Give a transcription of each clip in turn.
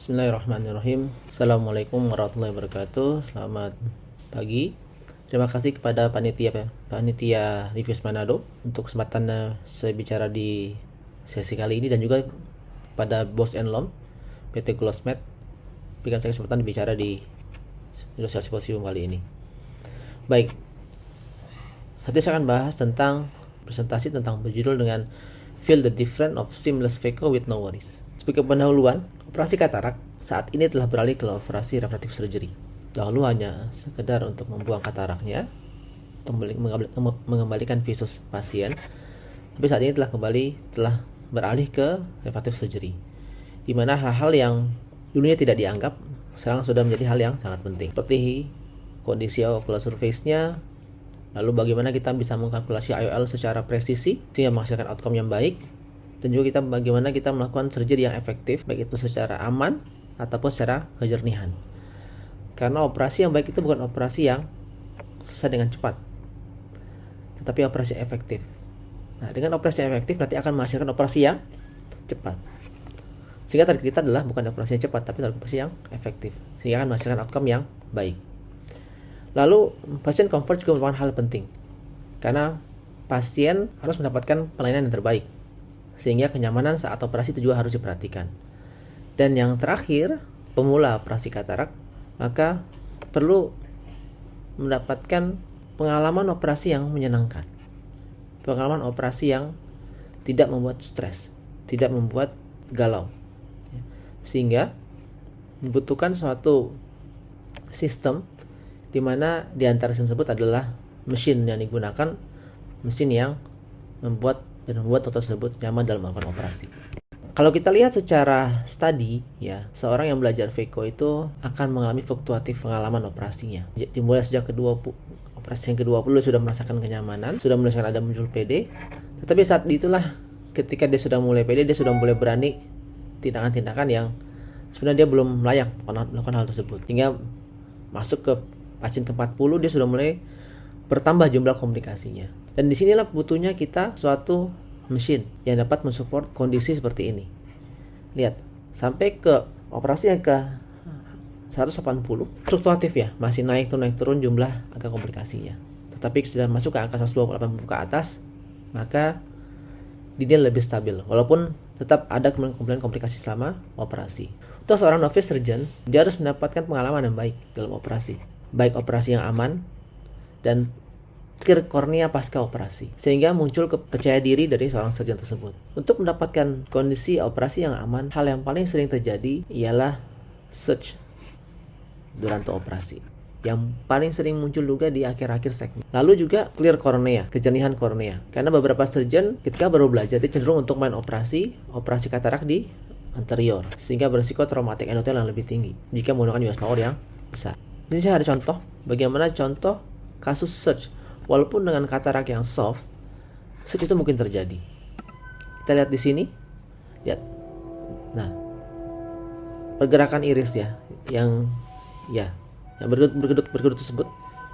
Bismillahirrahmanirrahim. Assalamualaikum warahmatullahi wabarakatuh. Selamat pagi. Terima kasih kepada panitia Reviews Manado untuk kesempatan saya bicara di sesi kali ini, dan juga pada Bos and Lom PT Glosmed berikan saya kesempatan bicara di Indonesia Symposium kali ini. Baik, saat ini saya akan bahas tentang presentasi tentang berjudul dengan Feel the Difference of Seamless Phaco with No Worries. Sebagai pendahuluan, operasi katarak saat ini telah beralih ke operasi refractive surgery. Dahulu hanya sekedar untuk membuang kataraknya, untuk mengembalikan visus pasien, tapi saat ini telah beralih ke refractive surgery, di mana hal-hal yang dulunya tidak dianggap sekarang sudah menjadi hal yang sangat penting, seperti kondisi ocular surface-nya, lalu bagaimana kita bisa mengkalkulasi IOL secara presisi sehingga menghasilkan outcome yang baik, dan juga bagaimana kita melakukan surgery yang efektif, baik itu secara aman ataupun secara kejernihan. Karena operasi yang baik itu bukan operasi yang selesai dengan cepat, tetapi operasi efektif. Nah, dengan operasi yang efektif nanti akan menghasilkan operasi yang cepat. Sehingga target kita adalah bukan operasi yang cepat, tapi operasi yang efektif, sehingga akan menghasilkan outcome yang baik. Lalu, pasien comfort juga merupakan hal penting, karena pasien harus mendapatkan pelayanan yang terbaik, sehingga kenyamanan saat operasi itu juga harus diperhatikan. Dan yang terakhir, pemula operasi katarak, maka perlu mendapatkan pengalaman operasi yang menyenangkan, pengalaman operasi yang tidak membuat stres, tidak membuat galau, sehingga membutuhkan suatu sistem di mana di antara sistem tersebut adalah mesin yang digunakan, mesin yang membuat dokter tersebut nyaman dalam melakukan operasi. Kalau kita lihat secara studi, ya, seorang yang belajar Phaco itu akan mengalami fluktuatif pengalaman operasinya. Dimulai sejak operasi yang ke-20 sudah merasakan kenyamanan, sudah merasakan ada muncul PD, tetapi saat itulah ketika dia sudah mulai PD, dia sudah mulai berani tindakan-tindakan yang sebenarnya dia belum layak melakukan hal tersebut. Hingga masuk ke pasien ke-40, dia sudah mulai bertambah jumlah komplikasinya. Dan disinilah butuhnya kita suatu mesin yang dapat mensupport kondisi seperti ini. Lihat, sampai ke operasi yang ke 180 fluktuatif ya, masih naik turun jumlah angka komplikasinya. Tetapi sudah masuk ke angka 180 ke atas, maka dia lebih stabil, walaupun tetap ada kemudian komplikasi selama operasi. Untuk seorang novice surgeon, dia harus mendapatkan pengalaman yang baik dalam operasi, baik operasi yang aman dan clear kornea pasca operasi, sehingga muncul kepercayaan diri dari seorang surgeon tersebut. Untuk mendapatkan kondisi operasi yang aman, hal yang paling sering terjadi ialah surge durante operasi, yang paling sering muncul juga di akhir-akhir segmen. Lalu juga clear kornea, kejernihan kornea. Karena beberapa surgeon ketika baru belajar, dia cenderung untuk main operasi katarak di anterior, sehingga berisiko traumatic endothel yang lebih tinggi jika menggunakan US power yang besar. Jadi saya ada contoh, bagaimana contoh kasus surge. Walaupun dengan katarak yang soft, surge itu mungkin terjadi. Kita lihat di sini, lihat. Nah, pergerakan iris ya, yang berkedut tersebut,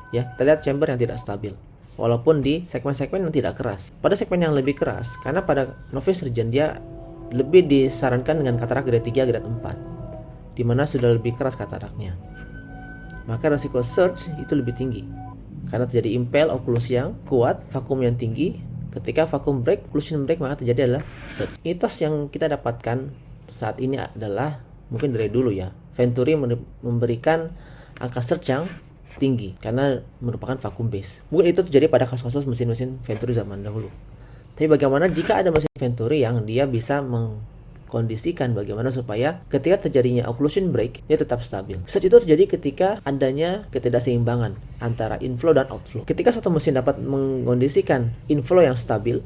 ya, kita lihat chamber yang tidak stabil. Walaupun di segmen-segmen yang tidak keras. Pada segmen yang lebih keras, karena pada novice surgeon dia lebih disarankan dengan katarak grade 3, grade 4, di mana sudah lebih keras kataraknya. Maka risiko surge itu lebih tinggi, karena terjadi impel okulus yang kuat, vakum yang tinggi. Ketika vakum break, occlusion break, maka terjadi adalah surge. Mitos yang kita dapatkan saat ini adalah, mungkin dari dulu ya, Venturi memberikan angka surge yang tinggi karena merupakan vakum base. Mungkin itu terjadi pada kasus-kasus mesin-mesin Venturi zaman dahulu. Tapi bagaimana jika ada mesin Venturi yang dia bisa mengkondisikan bagaimana supaya ketika terjadinya occlusion break, dia tetap stabil. Surge itu terjadi ketika adanya ketidakseimbangan antara inflow dan outflow. Ketika suatu mesin dapat mengkondisikan inflow yang stabil,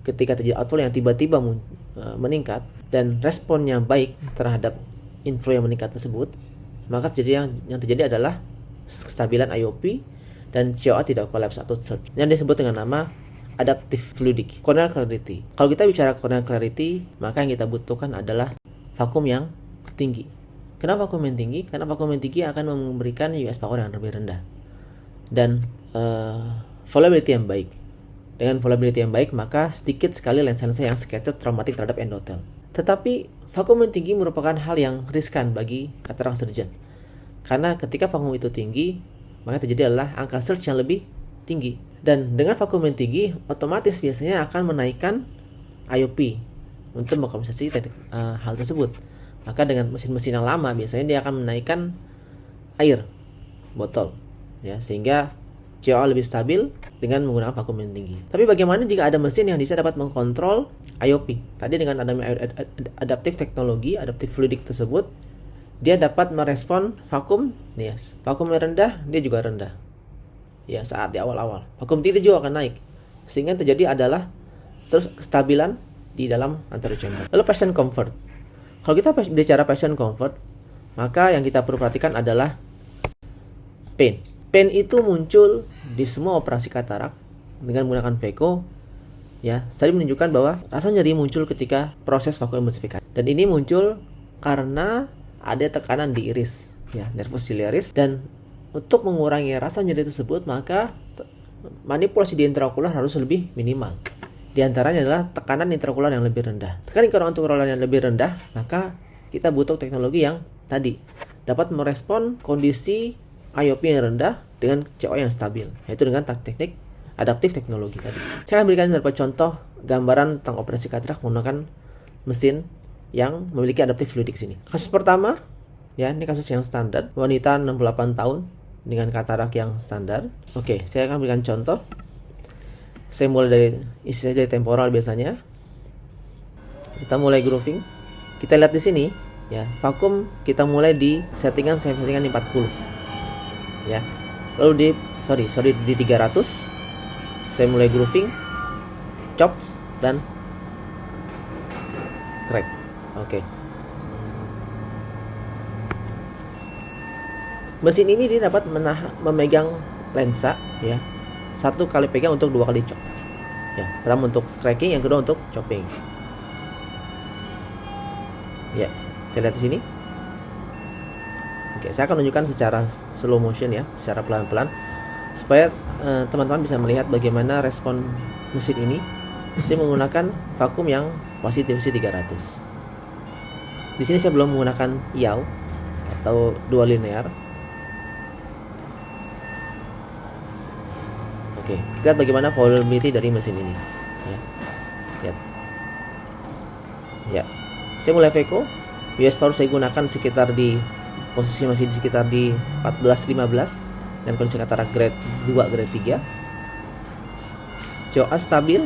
ketika terjadi outflow yang tiba-tiba meningkat, dan responnya baik terhadap inflow yang meningkat tersebut, maka yang terjadi adalah kestabilan IOP dan COA tidak collapse atau surge, yang disebut dengan nama adaptive fluidic corneal clarity. Kalau kita bicara corneal clarity, maka yang kita butuhkan adalah vakum yang tinggi. Kenapa vakum yang tinggi? Karena vakum yang tinggi akan memberikan US power yang lebih rendah dan volatility yang baik. Dengan volatility yang baik, maka sedikit sekali lensa-lensa yang scattered traumatik terhadap endothel. Tetapi vakum yang tinggi merupakan hal yang riskan bagi katarak surgeon. Karena ketika vakum itu tinggi, maka terjadi adalah angka surge yang lebih tinggi. Dan dengan vakum yang tinggi, otomatis biasanya akan menaikkan IOP untuk mengkompensasi hal tersebut. Maka dengan mesin-mesin yang lama, biasanya dia akan menaikkan air botol, ya, sehingga COA lebih stabil dengan menggunakan vakum yang tinggi. Tapi bagaimana jika ada mesin yang bisa dapat mengkontrol IOP? Tadi dengan adanya adaptive teknologi, adaptive fluidic tersebut, dia dapat merespon vakum, yes. Vakum yang rendah, dia juga rendah. Ya, saat di awal-awal. Vakum tinggi juga akan naik. Sehingga terjadi adalah terus kestabilan di dalam anterior chamber. Lalu patient comfort. Kalau kita bicara patient comfort, maka yang kita perlu perhatikan adalah pain. Pain itu muncul di semua operasi katarak dengan menggunakan phaco. Ya, tadi menunjukkan bahwa rasa nyeri muncul ketika proses vakum emulsifikasi. Dan ini muncul karena ada tekanan di iris, ya, nervus ciliaris. Dan untuk mengurangi rasa nyeri tersebut, maka manipulasi di intraokular harus lebih minimal. Di antaranya adalah tekanan intraokular yang lebih rendah. Tekanan intraokular yang lebih rendah, maka kita butuh teknologi yang tadi dapat merespon kondisi IOP yang rendah dengan CO yang stabil, yaitu dengan teknik adaptif teknologi tadi. Saya akan berikan beberapa contoh gambaran tentang operasi katarak menggunakan mesin yang memiliki adaptif fluidic sini. Kasus pertama, ya, ini kasus yang standar, wanita 68 tahun dengan katarak yang standar. Oke, saya akan berikan contoh. Saya mulai dari isi dari temporal biasanya. Kita mulai grooving. Kita lihat di sini, ya, vakum kita mulai di settingan 40. Ya, lalu di 300 saya mulai grooving, chop dan crack. Oke. Mesin ini dia dapat memegang lensa, ya, satu kali pegang untuk 2 kali chop. Ya, pertama untuk cracking, yang kedua untuk chopping. Ya, kita lihat di sini. Oke, saya akan tunjukkan secara slow motion, ya, secara pelan-pelan supaya teman-teman bisa melihat bagaimana respon mesin ini. Saya menggunakan vakum yang positivity 300. Di sini saya belum menggunakan yaw atau dual linear. Oke, kita lihat bagaimana volumetrity dari mesin ini. Ya, lihat. Ya, saya mulai phaco. US power saya gunakan sekitar di posisi masih di sekitar di 14-15 dan kondisi katarak grade 2, grade 3. COA stabil.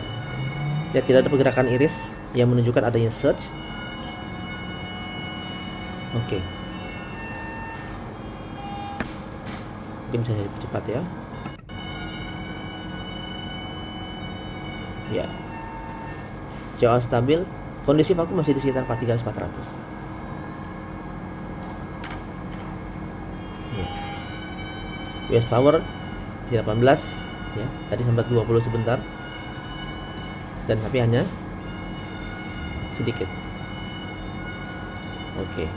Ya, tidak ada pergerakan iris yang menunjukkan adanya surge. Oke. Mungkin bisa lebih cepat, ya. Ya. COA stabil. Kondisi vakum masih di sekitar 400. US power di 18, ya, tadi sempat 20 sebentar dan tapi hanya sedikit. Oke.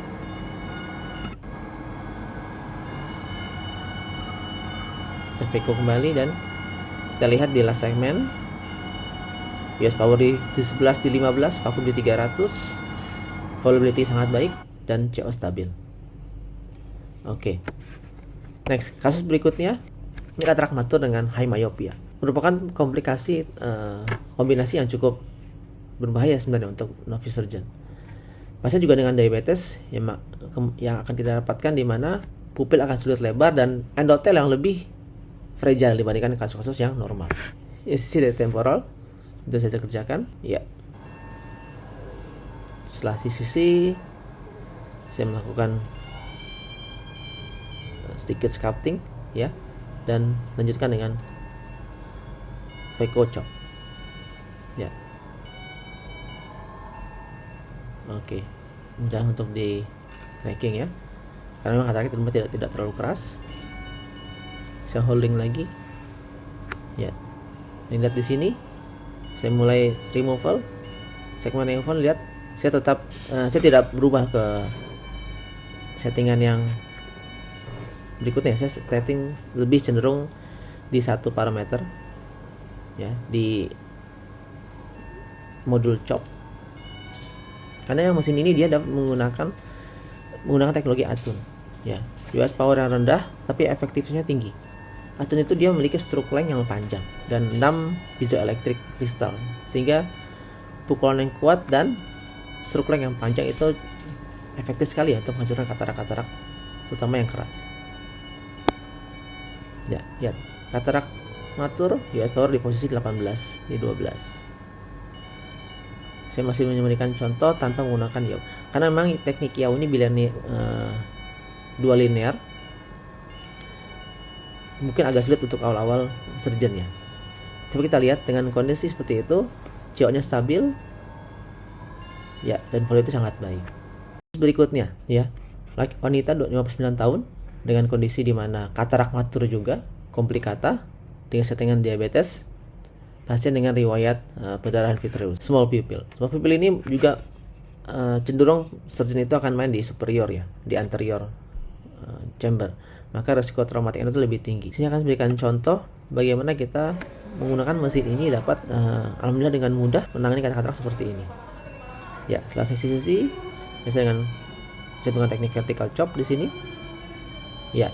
Kita phaco kembali dan kita lihat di last segment US power di 11, di 15, vakum di 300, volumetrity sangat baik dan CO stabil. Oke. Next, kasus berikutnya ini katarak matur dengan high myopia. Merupakan komplikasi kombinasi yang cukup berbahaya sebenarnya untuk novice surgeon. Pasien juga dengan diabetes yang akan kita dapatkan di mana pupil akan sulit lebar dan endotel yang lebih fragile dibandingkan kasus-kasus yang normal. Sisi dari temporal itu saya kerjakan, ya. Setelah sisi saya melakukan sedikit sculpting, ya, dan lanjutkan dengan phaco chop, ya. Oke, mudah untuk di cracking, ya, karena memang katarak tidak terlalu keras. Saya holding lagi, ya. Lihat di sini saya mulai removal, segmen removal. Lihat, saya tidak berubah ke settingan yang berikutnya. Saya setting lebih cenderung di satu parameter, ya, di modul chop. karena mesin ini dia dapat menggunakan teknologi Attune ya. US power yang rendah tapi efektivitasnya tinggi. Attune itu dia memiliki stroke length yang panjang dan 6 piezoelectric kristal, sehingga pukulan yang kuat dan stroke length yang panjang itu efektif sekali ya untuk menghancurkan katarak-katarak, terutama yang keras. Ya, lihat katarak matur US power di posisi 18 di 12. Saya masih memberikan contoh tanpa menggunakan yaw, karena memang teknik yaw ini dua linear mungkin agak sulit untuk awal-awal surgeon ya. Tapi kita lihat dengan kondisi seperti itu, CO-nya stabil ya, dan volume itu sangat baik. Berikutnya ya, wanita 59 tahun dengan kondisi di mana katarak matur juga, komplikata dengan settingan diabetes, pasien dengan riwayat perdarahan vitreous, small pupil. Small pupil ini juga cenderung surgeon itu akan main di superior ya, di anterior chamber, maka resiko traumatik itu lebih tinggi. Saya akan berikan contoh bagaimana kita menggunakan mesin ini dapat alhamdulillah dengan mudah menangani katarak seperti ini. Ya, setelah sesi saya dengan teknik vertical chop di sini. Ya.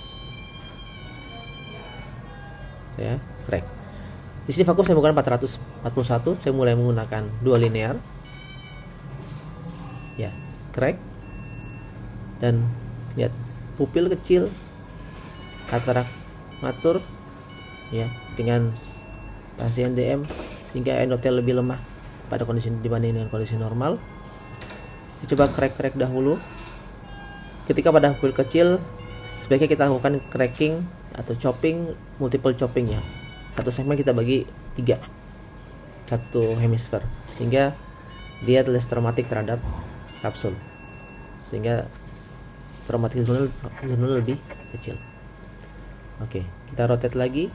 Saya crack. Di sini vakum saya menggunakan 441, saya mulai menggunakan dua linear. Ya, crack. Dan lihat pupil kecil, katarak matur ya, dengan pasien DM sehingga endotel lebih lemah pada kondisi dibanding dengan kondisi normal. Kita coba crack dahulu. Ketika pada pupil kecil, sebaiknya kita lakukan cracking atau chopping, multiple chopping ya. Satu segmen kita bagi 3, satu hemisfer, sehingga dia less traumatik terhadap kapsul, sehingga traumatik zone lebih kecil. Oke, kita rotate lagi.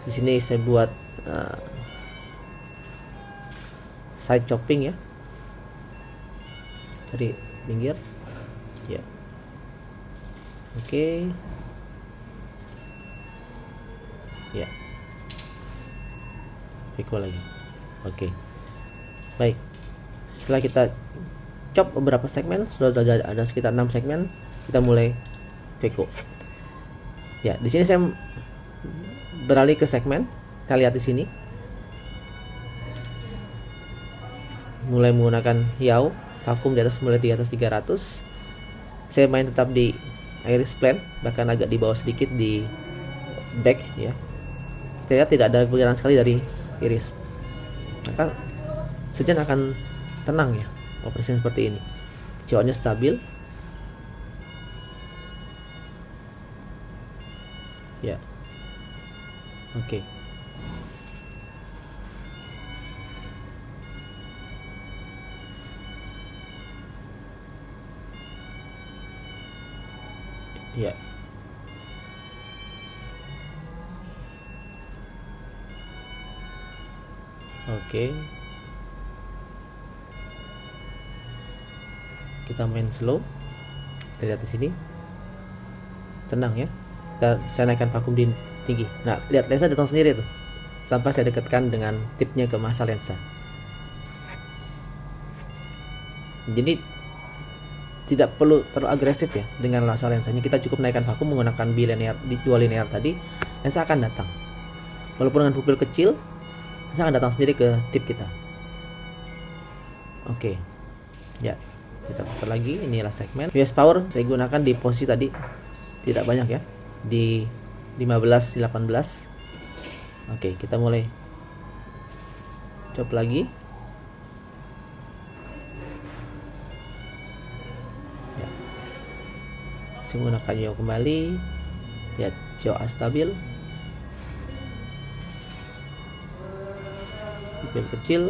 Di sini saya buat side chopping ya, dari pinggir ya. Oke. Ya. Piko lagi. Oke. Baik. Setelah kita chop beberapa segmen, sudah ada sekitar 6 segmen, kita mulai Veko. Ya, di sini saya beralih ke segmen. Kita lihat di sini. Mulai menggunakan yaw, vakum di atas, mulai di atas 300. Saya main tetap di iris plane, bahkan agak di bawah sedikit di back ya. Kita lihat tidak ada perjalanan sekali dari iris, maka surgeon akan tenang ya operasi seperti ini. CO-nya stabil ya. Oke. Ya. Oke. Kita main slow. Kita lihat di sini. Tenang ya. Saya naikkan vakum di tinggi. Nah, lihat lensa datang sendiri tuh. Tanpa saya dekatkan dengan tipnya ke masa lensa. Jadi tidak perlu terlalu agresif ya dengan masa lensanya. Kita cukup naikkan vakum menggunakan dua linear tadi, lensa akan datang. Walaupun dengan pupil kecil, lensa akan datang sendiri ke tip kita. Oke. Ya, kita putar lagi. Inilah segmen. US power saya gunakan di posisi tadi tidak banyak ya, di 15, di 18. Oke, kita mulai chop lagi. Ya. Saya menggunakan yaw kembali. Ya, CO stabil. Pupil kecil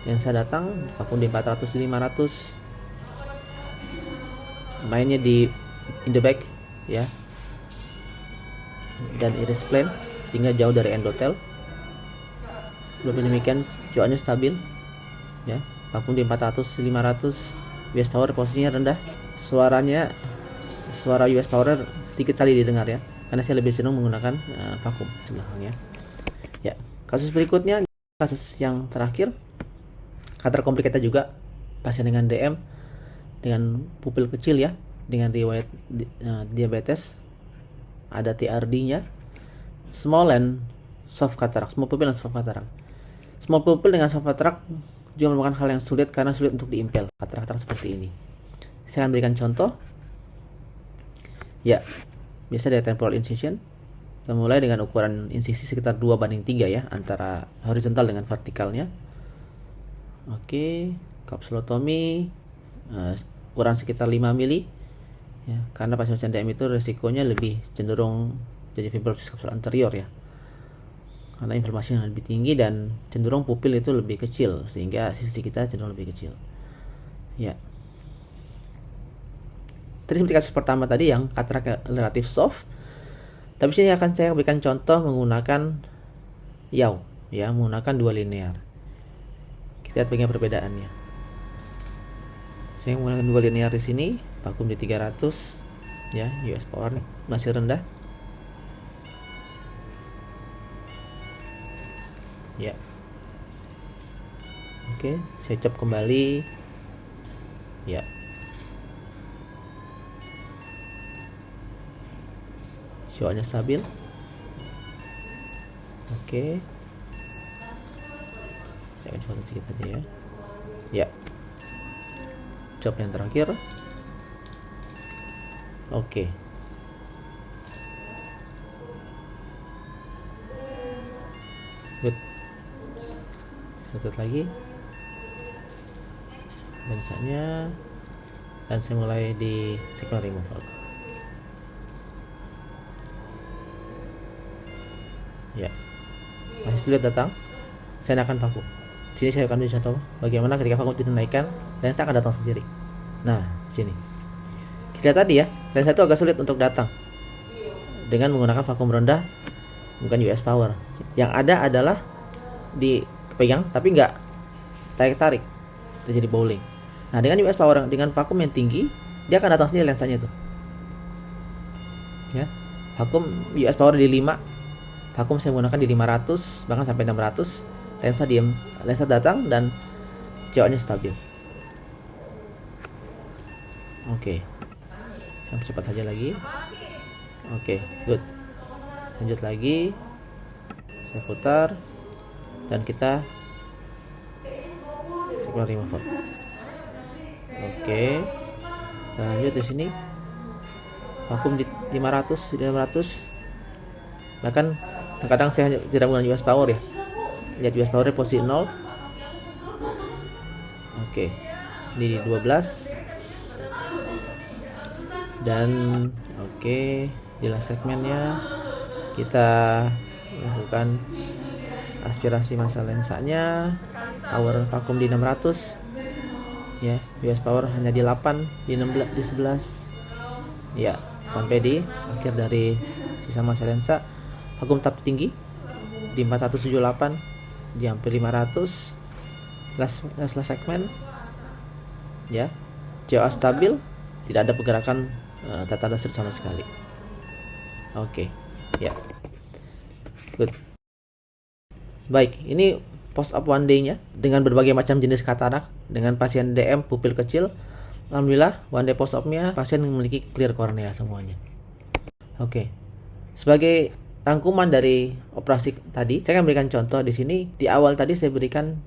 yang saya datang, vakum di 400, 500. Mainnya di in the back ya, dan iris plane sehingga jauh dari endotel. Belum demikian, CO-nya stabil ya, vakum di 400, 500. US power posisinya rendah. Suara US power sedikit sekali didengar ya, karena saya lebih senang menggunakan vakum belakang ya. Ya, kasus berikutnya, kasus yang terakhir, katarak komplikata juga pasien dengan DM dengan pupil kecil ya, dengan riwayat diabetes, ada TRD-nya, small and soft cataract, small pupil dan soft cataract. Small pupil dengan soft cataract juga merupakan hal yang sulit karena sulit untuk diimpel katarak seperti ini. Saya akan berikan contoh. Ya, biasa dari temporal incision. Kita mulai dengan ukuran insisi sekitar 2:3 ya, antara horizontal dengan vertikalnya. Oke, kapsulotomi ukuran sekitar 5 mili ya, karena pasien-pasien DM itu resikonya lebih cenderung jadi fibrosis kapsul anterior ya, karena inflamasi yang lebih tinggi dan cenderung pupil itu lebih kecil, sehingga sisi kita cenderung lebih kecil ya. Tadi seperti kasus pertama tadi yang katarak relatif soft, tapi sini akan saya berikan contoh menggunakan yaw ya, menggunakan 2 linear. Kita lihat bagaimana perbedaannya. Saya menggunakan 2 linear di sini, vakum di 300 ya, US power masih rendah. Ya. Oke, saya cop kembali. Ya. Show-nya stabil. Oke. Saya akan coba sedikit aja ya. Ya. Cop yang terakhir. Oke. Good. Satu lagi. Lensanya. Dan saya mulai di segment removal. Ya, masih sulit datang. Saya akan vakum. Sini saya akan beri contoh bagaimana ketika vakum dinaikkan, lensa akan datang sendiri. Nah, sini. Kita lihat tadi ya, lensa itu agak sulit untuk datang dengan menggunakan vakum rendah, bukan US power. Yang ada adalah dipegang tapi nggak tarik-tarik, terjadi bowling. Nah, dengan US power, dengan vakum yang tinggi, dia akan datang sendiri lensanya itu. Ya, vakum US power di 5. Vakum saya menggunakan di 500 bahkan sampai 600, lensa diam, lensa datang dan CO-nya stabil. Oke. Saya cepat saja lagi. Oke, good. Lanjut lagi. Saya putar dan kita circular removal. Oke. Dan lanjut di sini. Vakum di 500, di 600. Bahkan terkadang saya tidak menggunakan US power ya. Lihat US power posisi 0. Oke. Ini di 12. Dan oke, di last segmennya kita lakukan aspirasi massa lensanya. Power vakum di 600. Ya, US power hanya di 8, di 16, di 11. Ya, sampai di akhir dari sisa massa lensa. Vakum tetap tinggi di 478, di hampir 500. Last segment ya, COA stabil, tidak ada pergerakan tata dasar sama sekali. Oke, ya, good. Baik, ini post op one day nya dengan berbagai macam jenis katarak dengan pasien DM pupil kecil. Alhamdulillah one day post op nya pasien memiliki clear kornea semuanya. Oke, sebagai rangkuman dari operasi tadi, saya akan berikan contoh di sini. Di awal tadi saya berikan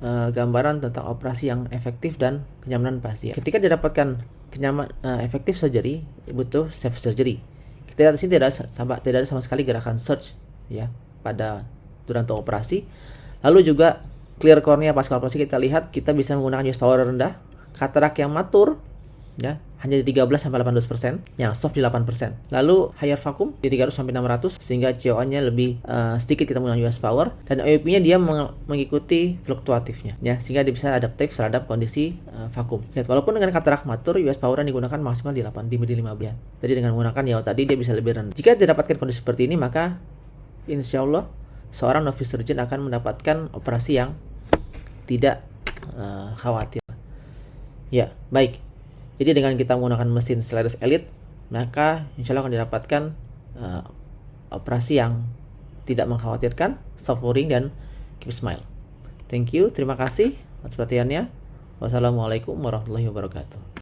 gambaran tentang operasi yang efektif dan kenyamanan pasien. Ketika didapatkan efektif surgery, butuh safe surgery. Kita lihat di sini tidak ada sama sekali gerakan surge ya pada durante operasi. Lalu juga clear cornea pasca operasi, kita lihat kita bisa menggunakan US power rendah. Katarak yang matur ya hanya di 13-18%, yang soft di 8%. Lalu higher vacuum di 300-600, sehingga CO-nya lebih sedikit kita menggunakan US power, dan IOP-nya dia mengikuti fluktuatifnya ya, sehingga dia bisa adaptif terhadap kondisi vakum. Lihat, walaupun dengan katarak matur US power yang digunakan maksimal di 8 di 15 ya. Jadi dengan menggunakan yaw tadi dia bisa lebih rendah. Jika didapatkan kondisi seperti ini, maka insya Allah seorang novice surgeon akan mendapatkan operasi yang tidak khawatir. Ya, baik. Jadi dengan kita menggunakan mesin Stellaris Elite, maka insya Allah akan didapatkan operasi yang tidak mengkhawatirkan, soft boring, dan keep smile. Thank you, terima kasih atas perhatiannya. Wassalamualaikum warahmatullahi wabarakatuh.